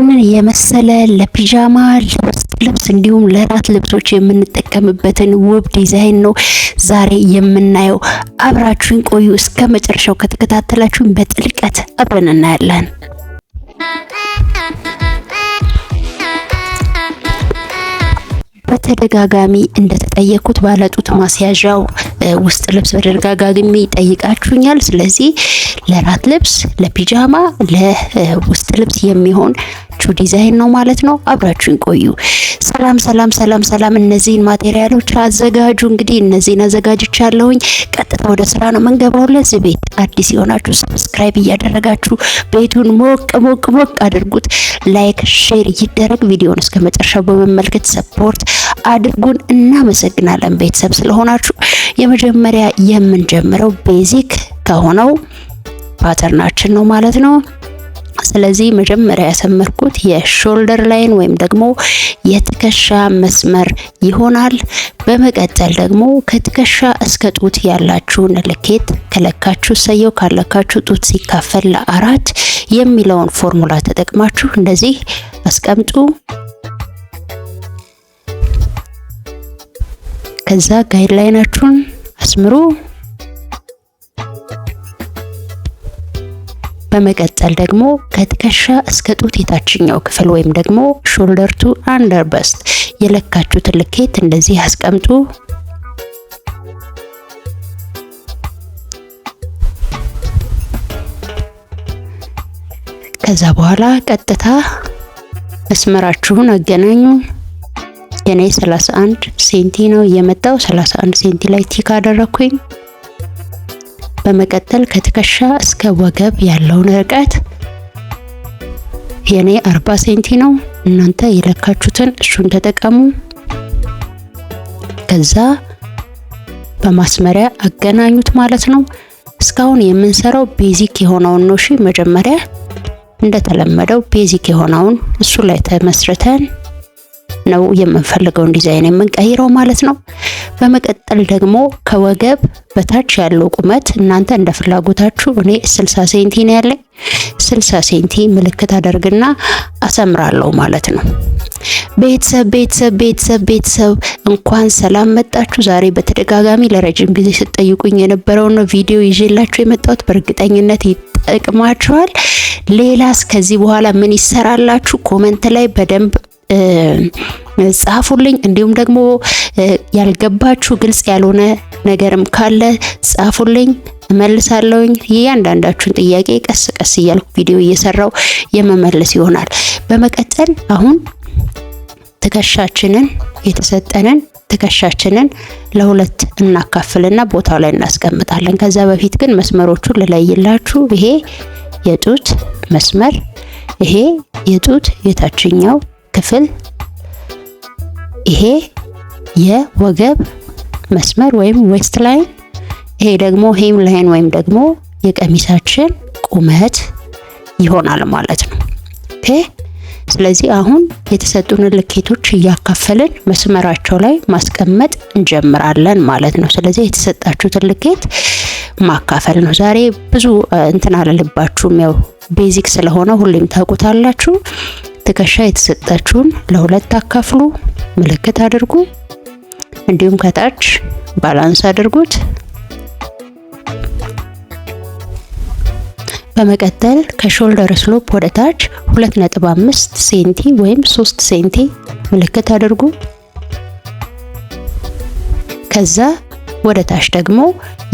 ይህንን የመሰለ ለፒጃማ ልብስ እንዲሁም ለራት ልብሶች የምንጠቀምበትን ውብ ዲዛይን ነው ዛሬ የምናየው። አብራችሁን ቆዩ። እስከ መጨረሻው ከተከታተላችሁን በጥልቀት አብረን እናያለን። በተደጋጋሚ እንደተጠየቁት ባለጡት ማስያዣው ውስጥ ልብስ በተደጋጋሚ ጠይቃችሁኛል። ስለዚህ ለራት ልብስ፣ ለፒጃማ፣ ለውስጥ ልብስ የሚሆን ዲዛይን ነው ማለት ነው። አብራችሁን ቆዩ። ሰላም። እነዚህን ማቴሪያሎች አዘጋጁ። እንግዲህ እነዚህን አዘጋጅቻለሁኝ። ቀጥታ ወደ ስራ ነው መንገባው። ለዚህ ቤት አዲስ የሆናችሁ ሰብስክራይብ እያደረጋችሁ ቤቱን ሞቅ አድርጉት። ላይክ፣ ሼር ይደረግ። ቪዲዮውን እስከ መጨረሻው በመመልከት ሰፖርት አድርጉን። እናመሰግናለን ቤተሰብ ስለሆናችሁ። የመጀመሪያ የምንጀምረው ቤዚክ ከሆነው ፓተርናችን ነው ማለት ነው። ስለዚህ መጀመሪያ ያሰመርኩት የሾልደር ላይን ወይም ደግሞ የትከሻ መስመር ይሆናል። በመቀጠል ደግሞ ከትከሻ እስከ ጡት ያላችሁን ልኬት ከለካችሁ ሰየው፣ ካለካችሁ ጡት ሲካፈል ለአራት የሚለውን ፎርሙላ ተጠቅማችሁ እንደዚህ አስቀምጡ። ከዛ ጋይድ ላይናችሁን አስምሩ። በመቀጠል ደግሞ ከትከሻ እስከ ጡት የታችኛው ክፍል ወይም ደግሞ ሾልደር ቱ አንደር በስት የለካችሁትን ልኬት እንደዚህ አስቀምጡ። ከዛ በኋላ ቀጥታ መስመራችሁን አገናኙ። የኔ 31 ሴንቲ ነው የመጣው። 31 ሴንቲ ላይ ቲክ አደረኩኝ። በመቀጠል ከትከሻ እስከ ወገብ ያለውን ርቀት የኔ 40 ሴንቲ ነው። እናንተ የለካችሁትን እሱን ተጠቀሙ። ከዛ በማስመሪያ አገናኙት ማለት ነው። እስካሁን የምንሰራው ቤዚክ የሆነውን ነው። እሺ መጀመሪያ እንደተለመደው ቤዚክ የሆነውን እሱ ላይ ተመስርተን ነው የምንፈልገውን ዲዛይን የምንቀይረው ማለት ነው። በመቀጠል ደግሞ ከወገብ በታች ያለው ቁመት እናንተ እንደ ፍላጎታችሁ፣ እኔ 60 ሴንቲ ነው ያለኝ፣ 60 ሴንቲ ምልክት አደርግና አሰምራለሁ ማለት ነው። ቤተሰብ እንኳን ሰላም መጣችሁ። ዛሬ በተደጋጋሚ ለረጅም ጊዜ ስትጠይቁኝ የነበረውን ቪዲዮ ይዤላችሁ የመጣሁት በእርግጠኝነት ይጠቅማችኋል። ሌላስ ከዚህ በኋላ ምን ይሰራላችሁ? ኮሜንት ላይ በደንብ ጻፉልኝ። እንዲሁም ደግሞ ያልገባችሁ ግልጽ ያልሆነ ነገርም ካለ ጻፉልኝ፣ እመልሳለሁኝ። እያንዳንዳችሁን ጥያቄ ቀስ እያልኩ ቪዲዮ እየሰራው የመመለስ ይሆናል። በመቀጠል አሁን ትከሻችንን የተሰጠንን ትከሻችንን ለሁለት እናካፍልና ቦታው ላይ እናስቀምጣለን። ከዛ በፊት ግን መስመሮቹን ልለይላችሁ። ይሄ የጡት መስመር፣ ይሄ የጡት የታችኛው ክፍል፣ ይሄ የወገብ መስመር ወይም ዌስት ላይን፣ ይሄ ደግሞ ሄም ላይን ወይም ደግሞ የቀሚሳችን ቁመት ይሆናል ማለት ነው። ኦኬ። ስለዚህ አሁን የተሰጡን ልኬቶች እያካፈልን መስመራቸው ላይ ማስቀመጥ እንጀምራለን ማለት ነው። ስለዚህ የተሰጣችሁትን ልኬት ማካፈል ነው። ዛሬ ብዙ እንትን አለልባችሁም፣ ያው ቤዚክ ስለሆነ ሁሌም ታውቁታላችሁ። ትከሻ የተሰጣችሁን ለሁለት አካፍሉ፣ ምልክት አድርጉ። እንዲሁም ከታች ባላንስ አድርጉት። በመቀጠል ከሾልደር ስሎፕ ወደ ታች 2.5 ሴንቲ ወይም 3 ሴንቲ ምልክት አድርጉ። ከዛ ወደ ታች ደግሞ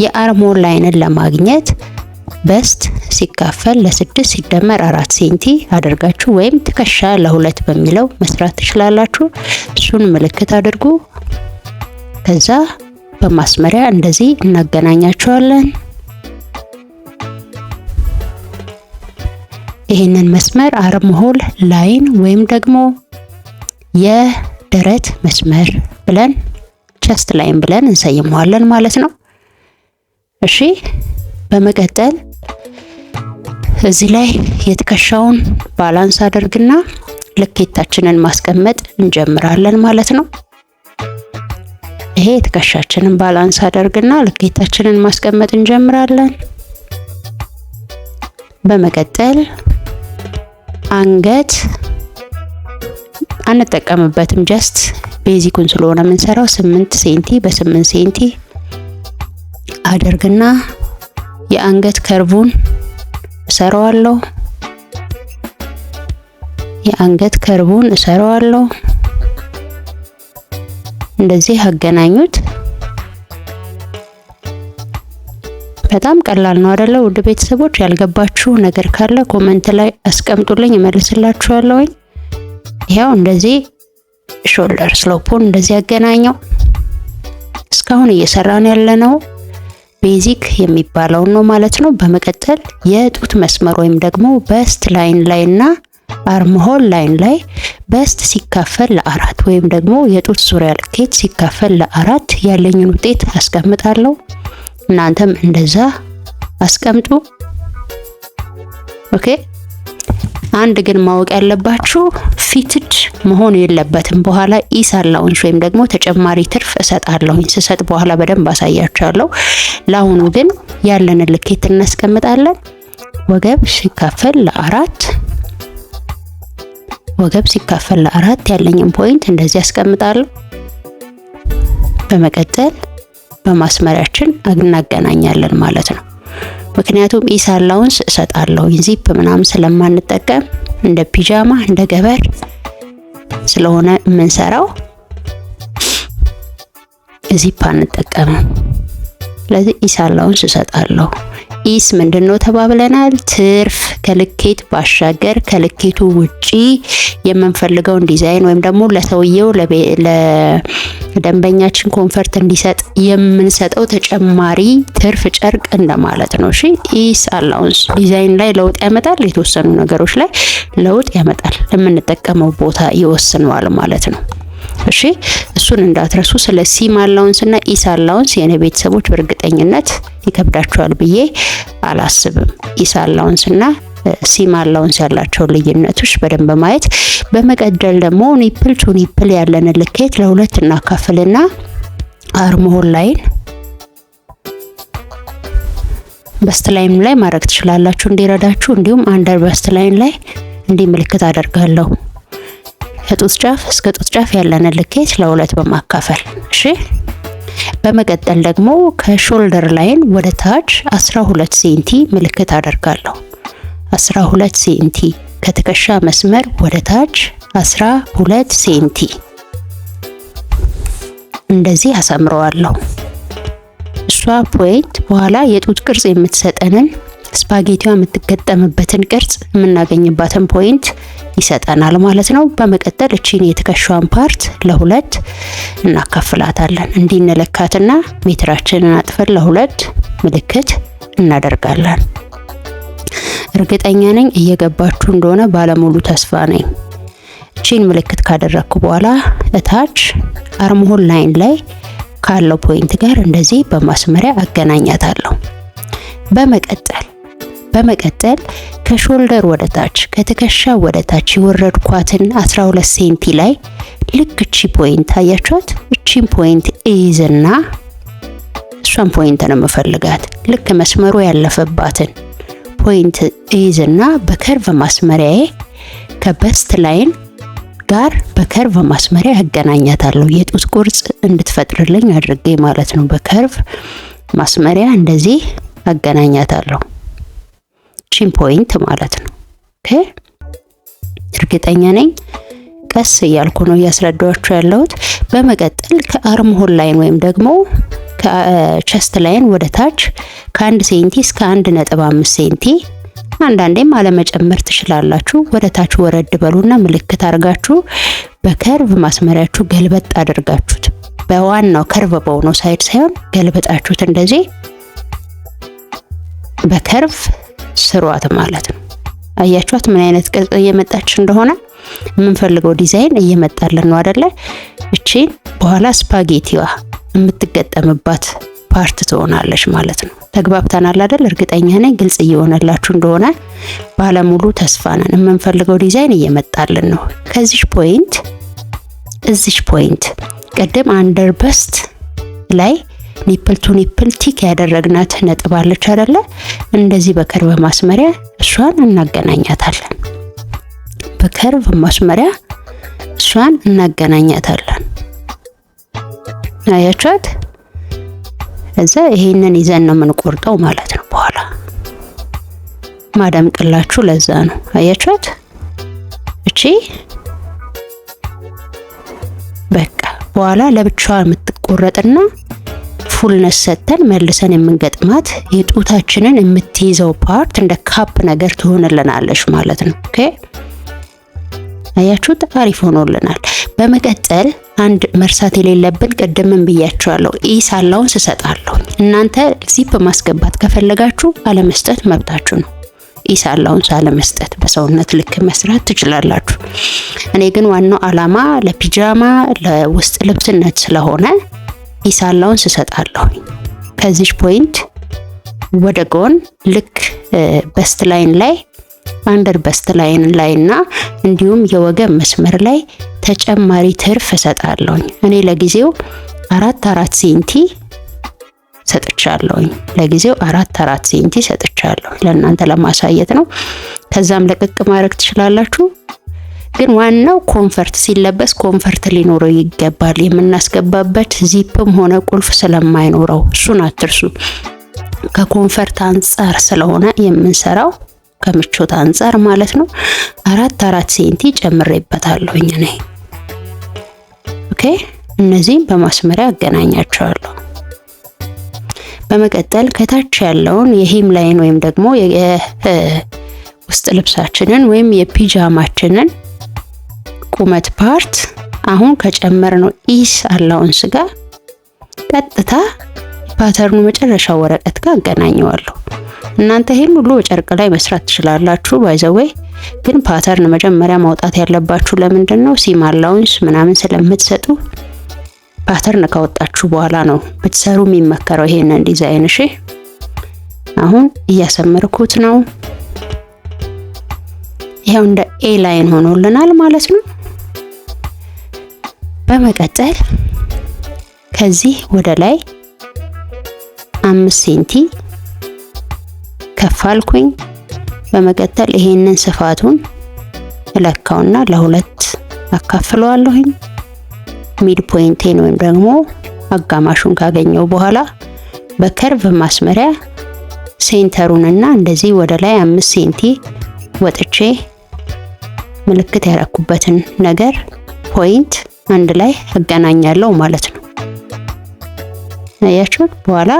የአርሞል ላይንን ለማግኘት በስት ሲካፈል ለ6 ሲደመር 4 ሴንቲ አድርጋችሁ ወይም ትከሻ ለ2 በሚለው መስራት ትችላላችሁ። እሱን ምልክት አድርጉ። ከዛ በማስመሪያ እንደዚህ እናገናኛቸዋለን። ይህንን መስመር አርምሆል ላይን ወይም ደግሞ የደረት መስመር ብለን ቸስት ላይን ብለን እንሰይመዋለን ማለት ነው። እሺ በመቀጠል እዚህ ላይ የትከሻውን ባላንስ አድርግና ልኬታችንን ማስቀመጥ እንጀምራለን ማለት ነው። ይሄ የትከሻችንን ባላንስ አድርግና ልኬታችንን ማስቀመጥ እንጀምራለን። በመቀጠል አንገት አንጠቀምበትም። ጀስት ቤዚኩን ስለሆነ የምንሰራው 8 ሴንቲ በ8 ሴንቲ አደርግና የአንገት ከርቡን እሰራዋለሁ። እንደዚህ አገናኙት። በጣም ቀላል ነው አይደለ? ውድ ቤተሰቦች ያልገባችሁ ነገር ካለ ኮሜንት ላይ አስቀምጡልኝ እመልስላችኋለሁ። ይሄው እንደዚህ ሾልደር ስሎፑን እንደዚህ ያገናኘው። እስካሁን እየሰራን ያለነው ቤዚክ የሚባለው ነው ማለት ነው። በመቀጠል የጡት መስመር ወይም ደግሞ በስት ላይን ላይና አርምሆል ላይን ላይ በስት ሲካፈል ለ4 ወይም ደግሞ የጡት ዙሪያ ልኬት ሲካፈል ለ4 ያለኝን ውጤት አስቀምጣለሁ። እናንተም እንደዛ አስቀምጡ። ኦኬ። አንድ ግን ማወቅ ያለባችሁ ፊትድ መሆን የለበትም። በኋላ ኢስ አላውንስ ወይም ደግሞ ተጨማሪ ትርፍ እሰጣለሁ። ስሰጥ በኋላ በደንብ አሳያችኋለሁ። ለአሁኑ ግን ያለንን ልኬት እናስቀምጣለን። ወገብ ሲካፈል ለ4 ያለኝን ፖይንት እንደዚህ አስቀምጣለሁ። በመቀጠል በማስመሪያችን እናገናኛለን ማለት ነው። ምክንያቱም ኢስ አላውንስ እሰጣለሁ ዚፕ ምናምን ስለማንጠቀም እንደ ፒጃማ እንደ ገበር ስለሆነ የምንሰራው ዚፕ አንጠቀምም። ስለዚህ ኢስ አላውንስ እሰጣለሁ። ኢስ ምንድነው ተባብለናል? ትርፍ ከልኬት ባሻገር ከልኬቱ ውጪ የምንፈልገውን ዲዛይን ወይም ደግሞ ለሰውየው ለደንበኛችን ኮንፈርት እንዲሰጥ የምንሰጠው ተጨማሪ ትርፍ ጨርቅ እንደማለት ነው። እሺ ኢስ አላውንስ ዲዛይን ላይ ለውጥ ያመጣል፣ የተወሰኑ ነገሮች ላይ ለውጥ ያመጣል፣ የምንጠቀመው ቦታ ይወስነዋል ማለት ነው። እሺ እሱን እንዳትረሱ። ስለ ሲም አላውንስ እና ኢስ አላውንስ የኔ ቤተሰቦች በእርግጠኝነት ይከብዳቸዋል ብዬ አላስብም። ኢስ አላውንስ እና ሲም አላውንስ ያላቸው ልዩነቶች በደንብ ማየት። በመቀጠል ደግሞ ኒፕል ቱ ኒፕል ያለን ልኬት ለሁለት እናካፍልና አርምሆል ላይን በስት ላይን ላይ ማድረግ ትችላላችሁ እንዲረዳችሁ። እንዲሁም አንደር በስት ላይን ላይ እንዲህ ምልክት አደርጋለሁ። ከጡት ጫፍ እስከ ጡት ጫፍ ያለን ልኬት ለሁለት በማካፈል እሺ። በመቀጠል ደግሞ ከሾልደር ላይን ወደ ታች 12 ሴንቲ ምልክት አደርጋለሁ። 12 ሴንቲ ከትከሻ መስመር ወደ ታች 12 ሴንቲ እንደዚህ አሰምረዋለሁ። እሷ ፖይንት በኋላ የጡት ቅርጽ የምትሰጠንን ስፓጌቲዋ የምትገጠምበትን ቅርጽ የምናገኝባትን ፖይንት ይሰጠናል ማለት ነው። በመቀጠል እቺን የትከሻዋን ፓርት ለሁለት እናካፍላታለን። እንዲህ እንለካትና ሜትራችንን አጥፈን ለሁለት ምልክት እናደርጋለን። እርግጠኛ ነኝ እየገባችሁ እንደሆነ ባለሙሉ ተስፋ ነኝ። እቺን ምልክት ካደረኩ በኋላ እታች አርምሆል ላይን ላይ ካለው ፖይንት ጋር እንደዚህ በማስመሪያ አገናኛታለሁ። በመቀጠል ከሾልደር ወደ ታች ከትከሻ ወደ ታች የወረድኳትን 12 ሴንቲ ላይ ልክ እቺ ፖይንት አያችኋት? እቺን ፖይንት እይዝና እሷን ፖይንት ነው የምፈልጋት። ልክ መስመሩ ያለፈባትን ፖይንት እይዝና በከርቭ ማስመሪያዬ ከበስት ላይን ጋር በከርቭ ማስመሪያ ያገናኛታለሁ። የጡት ቁርጽ እንድትፈጥርልኝ አድርጌ ማለት ነው። በከርቭ ማስመሪያ እንደዚህ አገናኛታለሁ። ቺን ፖይንት ማለት ነው። ኦኬ እርግጠኛ ነኝ ቀስ እያልኩ ነው እያስረዳኋችሁ ያለሁት። በመቀጠል ከአርምሆል ላይን ወይም ደግሞ ከቸስት ላይን ወደ ታች ከ1 ሴንቲ እስከ 1.5 ሴንቲ አንዳንዴም አለመጨመር ትችላላችሁ። ወደ ታች ወረድ በሉና ምልክት አድርጋችሁ በከርቭ ማስመሪያችሁ ገልበጥ አድርጋችሁት በዋናው ከርቭ በሆነው ሳይድ ሳይሆን ገልበጣችሁት እንደዚህ በከርቭ ስሯት ማለት ነው። አያችኋት ምን አይነት ቅርጽ እየመጣች እንደሆነ? የምንፈልገው ዲዛይን እየመጣልን ነው አይደለ? እቺን በኋላ ስፓጌቲዋ የምትገጠምባት ፓርት ትሆናለች ማለት ነው። ተግባብተናል አይደል? እርግጠኛ ነኝ ግልጽ እየሆነላችሁ እንደሆነ ባለሙሉ ተስፋ ነን። የምንፈልገው ዲዛይን እየመጣልን ነው። ከዚች ፖይንት እዚች ፖይንት ቀደም አንደር በስት ላይ ኒፕል ቱ ኒፕል ቲክ ያደረግናት ነጥብ አለች አይደለ? እንደዚህ በከርቭ ማስመሪያ እሷን እናገናኛታለን። በከርቭ ማስመሪያ እሷ እሷን እናገናኛታለን። አያችኋት? እዛ ይሄንን ይዘን ነው የምንቆርጠው ማለት ነው። በኋላ ማደምቅላችሁ ለዛ ነው። አያችኋት? እቺ በቃ በኋላ ለብቻዋ የምትቆረጥና ፉልነስ ሰተን መልሰን የምንገጥማት የጡታችንን የምትይዘው ፓርት እንደ ካፕ ነገር ትሆንልናለች ማለት ነው። ኦኬ አያችሁት? አሪፍ ሆኖልናል። በመቀጠል አንድ መርሳት የሌለብን ቅድምም ብያችኋለሁ፣ ኢስ አላውንስ እሰጣለሁ። እናንተ ዚፕ ማስገባት ከፈለጋችሁ አለመስጠት መብታችሁ ነው። ኢስ አላውንስ አለመስጠት በሰውነት ልክ መስራት ትችላላችሁ። እኔ ግን ዋናው አላማ ለፒጃማ ለውስጥ ልብስነት ስለሆነ ኢስ አላውንስ እሰጣለሁ። ከዚህ ፖይንት ወደ ጎን ልክ በስት ላይን ላይ አንደር በስት ላይን ላይና እንዲሁም የወገብ መስመር ላይ ተጨማሪ ትርፍ እሰጣለሁ። እኔ ለጊዜው 4 ሴንቲ ሰጥቻለሁ። ለጊዜው 4 ሴንቲ ሰጥቻለሁ። ለእናንተ ለማሳየት ነው። ከዛም ለቅቅ ማድረግ ትችላላችሁ። ግን ዋናው ኮንፈርት ሲለበስ ኮንፈርት ሊኖረው ይገባል። የምናስገባበት ዚፕም ሆነ ቁልፍ ስለማይኖረው እሱን አትርሱ። ከኮንፈርት አንጻር ስለሆነ የምንሰራው ከምቾት አንጻር ማለት ነው። 4 ሴንቲ ጨምሬበታለሁ እኔ። ኦኬ እነዚህን በማስመሪያ አገናኛቸዋለሁ። በመቀጠል ከታች ያለውን የሂም ላይን ወይም ደግሞ የውስጥ ልብሳችንን ወይም የፒጃማችንን ቁመት ፓርት አሁን ከጨመርነው ኢስ አላውንስ ጋር ቀጥታ ፓተርኑ መጨረሻ ወረቀት ጋር አገናኘዋለሁ። እናንተ ይሄን ሁሉ ጨርቅ ላይ መስራት ትችላላችሁ። ባይዘዌይ ግን ፓተርን መጀመሪያ ማውጣት ያለባችሁ ለምንድን ነው? ሲም አላውንስ ምናምን ስለምትሰጡ ፓተርን ካወጣችሁ በኋላ ነው ብትሰሩ የሚመከረው ይሄንን ዲዛይን። እሺ አሁን እያሰመርኩት ነው። ይሄው እንደ ኤ ላይን ሆኖልናል ማለት ነው። በመቀጠል ከዚህ ወደ ላይ 5 ሴንቲ ከፋልኩኝ። በመቀጠል ይሄንን ስፋቱን እለካውና ለሁለት አካፍለዋለሁኝ። ሚድ ፖይንቴን ወይም ደግሞ አጋማሹን ካገኘው በኋላ በከርቭ ማስመሪያ ሴንተሩንና እንደዚህ ወደ ላይ 5 ሴንቲ ወጥቼ ምልክት ያረኩበትን ነገር ፖይንት አንድ ላይ አገናኛለሁ ማለት ነው። አያችሁት? በኋላ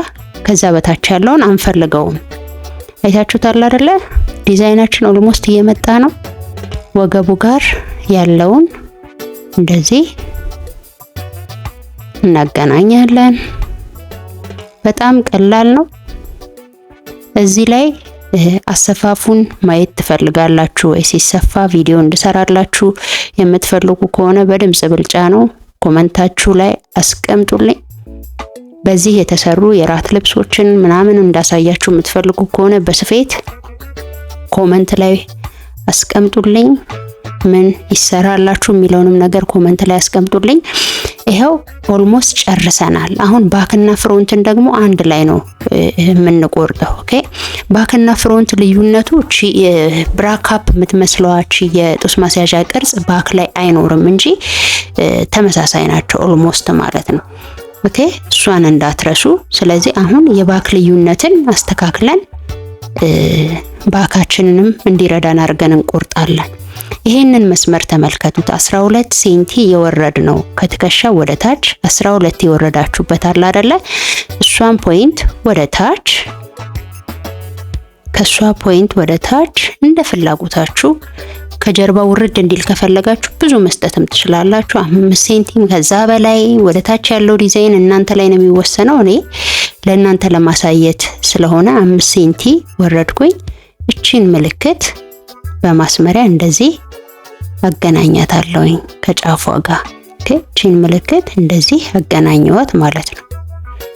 ከዛ በታች ያለውን አንፈልገውም። አይታችሁታል አይደለ? ዲዛይናችን ኦልሞስት እየመጣ ነው። ወገቡ ጋር ያለውን እንደዚህ እናገናኛለን። በጣም ቀላል ነው። እዚህ ላይ አሰፋፉን ማየት ትፈልጋላችሁ ወይ ሲሰፋ ቪዲዮ እንድሰራላችሁ የምትፈልጉ ከሆነ በድምጽ ብልጫ ነው ኮመንታችሁ ላይ አስቀምጡልኝ። በዚህ የተሰሩ የራት ልብሶችን ምናምን እንዳሳያችሁ የምትፈልጉ ከሆነ በስፌት ኮመንት ላይ አስቀምጡልኝ። ምን ይሰራላችሁ የሚለውንም ነገር ኮመንት ላይ አስቀምጡልኝ። ይሄው ኦልሞስት ጨርሰናል። አሁን ባክና ፍሮንትን ደግሞ አንድ ላይ ነው የምንቆርጠው። ኦኬ ባክና ፍሮንት ልዩነቱ እቺ ብራካፕ የምትመስለዋች የጡት ማስያዣ ቅርጽ ባክ ላይ አይኖርም እንጂ ተመሳሳይ ናቸው ኦልሞስት ማለት ነው። ኦኬ እሷን እንዳትረሱ። ስለዚህ አሁን የባክ ልዩነትን አስተካክለን ባካችንንም እንዲረዳን አድርገን እንቆርጣለን። ይሄንን መስመር ተመልከቱት። 12 ሴንቲ የወረድ ነው ከትከሻ ወደ ታች 12 የወረዳችሁበት አለ አይደለ? እሷን ፖይንት ወደ ታች ከሷ ፖይንት ወደ ታች እንደ ፍላጎታችሁ ከጀርባ ውርድ እንዲል ከፈለጋችሁ ብዙ መስጠትም ትችላላችሁ። 5 ሴንቲም ከዛ በላይ ወደ ታች ያለው ዲዛይን እናንተ ላይ ነው የሚወሰነው። እኔ ለእናንተ ለማሳየት ስለሆነ 5 ሴንቲ ወረድኩኝ። እቺን ምልክት በማስመሪያ እንደዚህ አገናኛታለሁኝ ከጫፏ ጋር። እቺን ምልክት እንደዚህ አገናኘዋት ማለት ነው።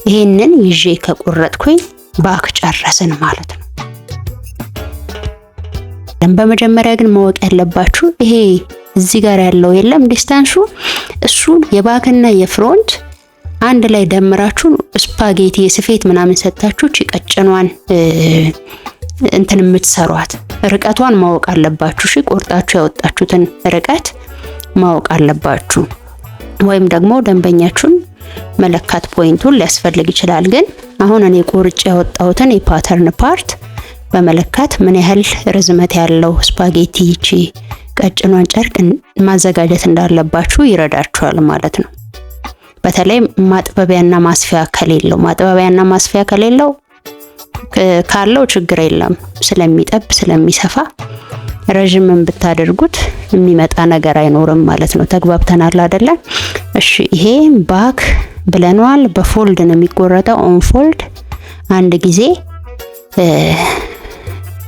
ይሄንን ይዤ ከቆረጥኩኝ ባክ ጨረስን ማለት ነው። በመጀመሪያ ግን ማወቅ ያለባችሁ ይሄ እዚህ ጋር ያለው የለም ዲስታንሱ፣ እሱን የባክና የፍሮንት አንድ ላይ ደምራችሁ ስፓጌቲ የስፌት ምናምን ሰጣችሁ ጭቀጭኗን እንትን የምትሰሯት ርቀቷን ማወቅ አለባችሁ። እሺ ቆርጣችሁ ያወጣችሁትን ርቀት ማወቅ አለባችሁ። ወይም ደግሞ ደንበኛችሁን መለካት ፖይንቱን ሊያስፈልግ ይችላል። ግን አሁን እኔ ቆርጬ ያወጣሁትን የፓተርን ፓርት በመለካት ምን ያህል ርዝመት ያለው ስፓጌቲ ይቺ ቀጭኗን ጨርቅ ማዘጋጀት እንዳለባችሁ ይረዳችኋል ማለት ነው። በተለይ ማጥበቢያና ማስፊያ ከሌለው ካለው ችግር የለም፣ ስለሚጠብ ስለሚሰፋ ረጅምም ብታደርጉት የሚመጣ ነገር አይኖርም ማለት ነው። ተግባብተናል አይደለ? እሺ ይሄ ባክ ብለናል። በፎልድ ነው የሚቆረጠው፣ ኦን ፎልድ አንድ ጊዜ።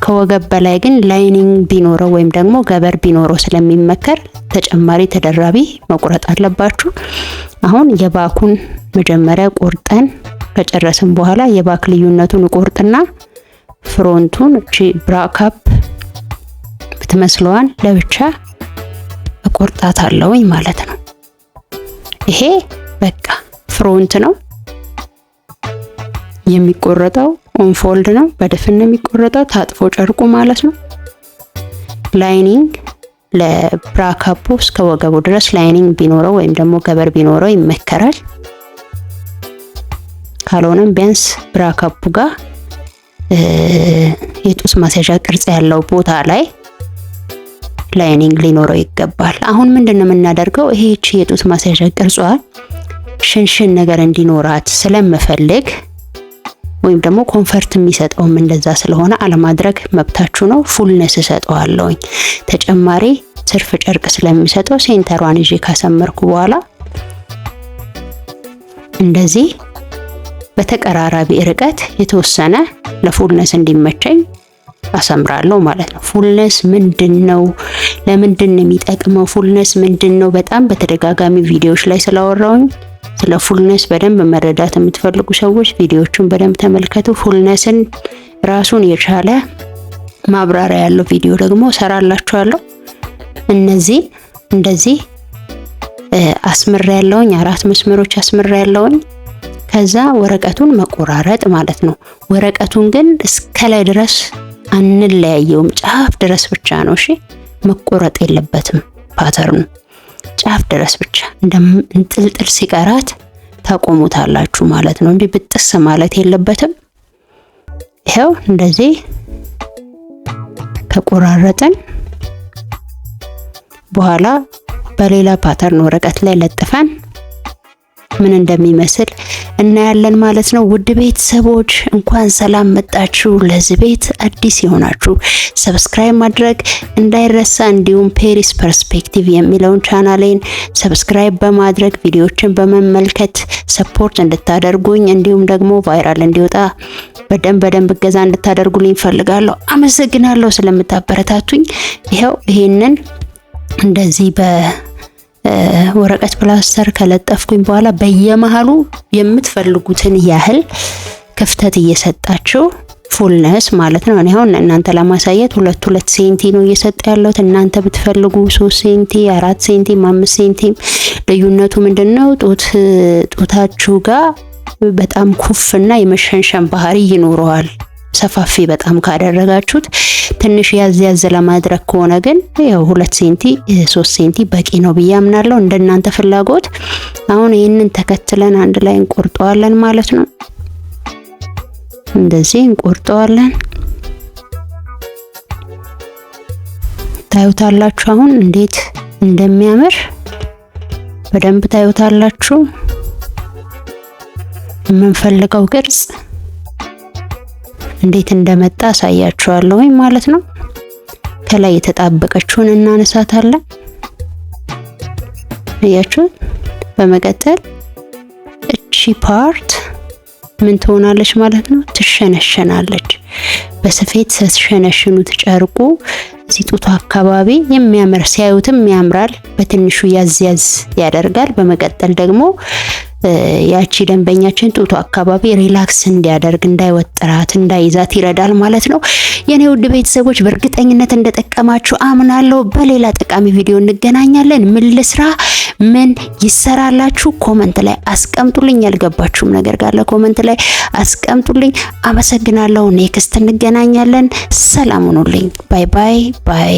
ከወገብ በላይ ግን ላይኒንግ ቢኖረው ወይም ደግሞ ገበር ቢኖረው ስለሚመከር ተጨማሪ ተደራቢ መቁረጥ አለባችሁ። አሁን የባኩን መጀመሪያ ቆርጠን ከጨረስን በኋላ የባክ ልዩነቱን ቆርጥና ፍሮንቱን እቺ ብራካፕ ብትመስለዋን ለብቻ እቆርጣታለሁኝ ማለት ነው። ይሄ በቃ ፍሮንት ነው የሚቆረጠው፣ ኦን ፎልድ ነው፣ በድፍን ነው የሚቆረጠው፣ ታጥፎ ጨርቁ ማለት ነው። ላይኒንግ ለብራካፑ እስከ ወገቡ ድረስ ላይኒንግ ቢኖረው ወይም ደግሞ ገበር ቢኖረው ይመከራል። ካልሆነም ቢያንስ ብራካፑ ጋር የጡት ማስያዣ ቅርጽ ያለው ቦታ ላይ ላይኒንግ ሊኖረው ይገባል። አሁን ምንድነው የምናደርገው? ይሄ የጡት ማስያዣ ቅርጿ ሽንሽን ነገር እንዲኖራት ስለምፈልግ ወይም ደግሞ ኮንፈርት የሚሰጠውም እንደዛ ስለሆነ አለማድረግ መብታችሁ ነው። ፉልነስ እሰጠዋለሁኝ። ተጨማሪ ትርፍ ጨርቅ ስለሚሰጠው ሴንተሯን ይዤ ካሰመርኩ በኋላ እንደዚህ በተቀራራቢ ርቀት የተወሰነ ለፉልነስ እንዲመቸኝ አሰምራለሁ ማለት ነው። ፉልነስ ምንድነው? ለምንድን ነው የሚጠቅመው? ፉልነስ ምንድነው? በጣም በተደጋጋሚ ቪዲዮዎች ላይ ስላወራውኝ ስለ ፉልነስ በደንብ መረዳት የምትፈልጉ ሰዎች ቪዲዮዎቹን በደንብ ተመልከቱ። ፉልነስን ራሱን የቻለ ማብራሪያ ያለው ቪዲዮ ደግሞ ሰራላችኋለሁ። እነዚህ እንደዚህ አስምሬ ያለውኝ 4 መስመሮች አስምሬ ያለውኝ። ከዛ ወረቀቱን መቆራረጥ ማለት ነው። ወረቀቱን ግን እስከ ላይ ድረስ አንለያየውም፣ ጫፍ ድረስ ብቻ ነው። እሺ መቆረጥ የለበትም። ፓተርኑ ጫፍ ድረስ ብቻ እንጥልጥል ሲቀራት ታቆሙታላችሁ ማለት ነው። እንዲህ ብጥስ ማለት የለበትም። ይሄው እንደዚህ ከቆራረጥን በኋላ በሌላ ፓተርን ወረቀት ላይ ለጥፈን ምን እንደሚመስል እናያለን ማለት ነው። ውድ ቤተሰቦች እንኳን ሰላም መጣችሁ። ለዚህ ቤት አዲስ የሆናችሁ ሰብስክራይብ ማድረግ እንዳይረሳ፣ እንዲሁም ፔሪስ ፐርስፔክቲቭ የሚለውን ቻናሌን ሰብስክራይብ በማድረግ ቪዲዮዎችን በመመልከት ሰፖርት እንድታደርጉኝ እንዲሁም ደግሞ ቫይራል እንዲወጣ በደንብ እገዛ እንድታደርጉልኝ ፈልጋለሁ። አመሰግናለሁ ስለምታበረታቱኝ። ይሄንን እንደዚህ ወረቀት ፕላስተር ከለጠፍኩኝ በኋላ በየመሃሉ የምትፈልጉትን ያህል ክፍተት እየሰጣችሁ ፉልነስ ማለት ነው። እኔ አሁን እናንተ ለማሳየት 2 ሴንቲ ነው እየሰጠ ያለሁት። እናንተ ብትፈልጉ 3 ሴንቲ፣ 4 ሴንቲ፣ 5 ሴንቲ ልዩነቱ ምንድነው? ጡታችሁ ጋር በጣም ኩፍና የመሸንሸን ባህሪ ይኖረዋል። ሰፋፊ በጣም ካደረጋችሁት ትንሽ ያዝ ለማድረግ ከሆነ ግን ያው 2 ሴንቲ 3 ሴንቲ በቂ ነው ብዬ አምናለሁ፣ እንደናንተ ፍላጎት። አሁን ይሄንን ተከትለን አንድ ላይ እንቆርጠዋለን ማለት ነው። እንደዚህ እንቆርጠዋለን። ታዩታላችሁ አሁን እንዴት እንደሚያምር በደንብ ታዩታላችሁ። የምንፈልገው ቅርጽ እንዴት እንደመጣ አሳያችኋለሁ ማለት ነው። ከላይ የተጣበቀችውን እናነሳታለን። እያችሁ በመቀጠል እቺ ፓርት ምን ትሆናለች ማለት ነው? ትሸነሸናለች። በስፌት ስትሸነሽኑት ጨርቁ እዚህ ጡቱ አካባቢ የሚያምር ሲያዩትም ያምራል፣ በትንሹ ያዝ ያደርጋል። በመቀጠል ደግሞ ያቺ ደንበኛችን ጡቱ አካባቢ ሪላክስ እንዲያደርግ እንዳይወጥራት እንዳይዛት ይረዳል ማለት ነው። የኔ ውድ ቤተሰቦች በእርግጠኝነት እንደጠቀማችሁ አምናለሁ። በሌላ ጠቃሚ ቪዲዮ እንገናኛለን። ምን ልስራ፣ ምን ይሰራላችሁ ኮመንት ላይ አስቀምጡልኝ። ያልገባችሁም ነገር ካለ ኮመንት ላይ አስቀምጡልኝ። አመሰግናለሁ። ኔክስት እንገናኛለን። ሰላም ሁኑልኝ። ባይ ባይ ባይ።